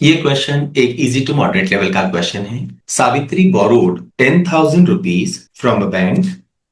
ये क्वेश्चन एक easy to moderate level का क्वेश्चन है। Savitri borrowed 10,000 rupees from a bank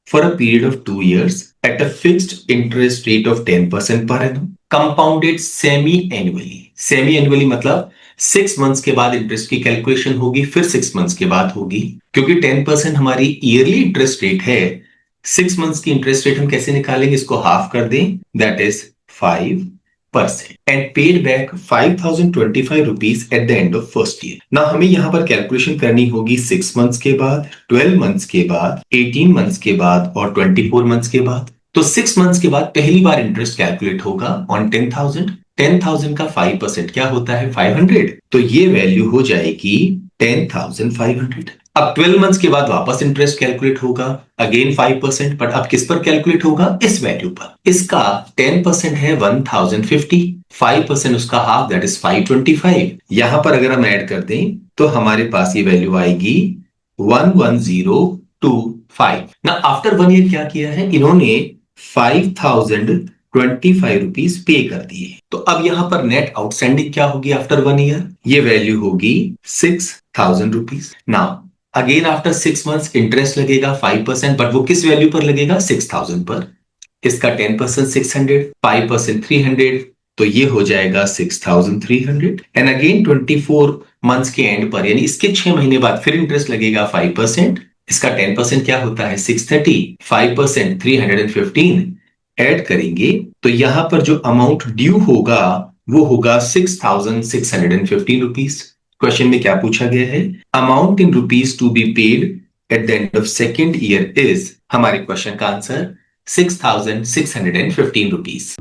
for a period of 2 years at a fixed interest rate of 10% per annum, compounded semi annually. Semi annually मतलब 6 months के बाद interest की calculation होगी, फिर 6 months के बाद होगी। क्योंकि 10% हमारी ईयरली इंटरेस्ट रेट है, 6 मंथ्स की इंटरेस्ट रेट हम कैसे निकालेंगे, इसको हाफ कर दें, that is 5% and paid back 5,025 rupees eight the end of first year. ना हमें यहाँ पर कैलकुलेशन करनी होगी 6 मंथ्स के बाद, 12 मंथ्स के बाद, 18 मंथ्स के बाद और 24 मंथ्स के बाद। तो 6 मंथ्स के बाद पहली बार इंटरेस्ट कैलकुलेट होगा ऑन 10,000। 10,000 का 5% क्या होता है, 500। तो ये वैल्यू हो जाएगी 10,500। अब 12 मंथ्स के बाद वापस इंटरेस्ट कैलकुलेट होगा, अगेन 5%, बट अब किस पर कैलकुलेट होगा, इस वैल्यू पर। इसका 10% है 1,050, 5% उसका हाफ, दैट इज 525। यहां पर अगर हम ऐड कर दें तो हमारे पास ये वैल्यू आएगी 11025। ना आफ्टर 1 ईयर क्या किया है इन्होंने, 5,025 रुपीज पे कर दिए। तो अब यहां पर नेट आउटस्टैंडिंग क्या होगी आफ्टर 1 ईयर, ये वैल्यू होगी 6,000 rupees. Now again after 6 months interest लगेगा 5%, बट वो किस वैल्यू पर लगेगा, 6,000 पर। इसका 10% 600, 5% 300, तो ये हो जाएगा 6,300। एंड अगेन 24 मंथ्स के एंड पर, यानी इसके 6 महीने बाद फिर इंटरेस्ट लगेगा 5%। इसका 10% क्या होता है, 630, 5% 315, ऐड करेंगे तो यहां पर जो अमाउंट ड्यू होगा वो होगा 6,615 रुपीज। क्वेश्चन में क्या पूछा गया है, amount in rupees to be paid at the end of second year is, हमारे क्वेश्चन का आंसर 6,615 रुपीज।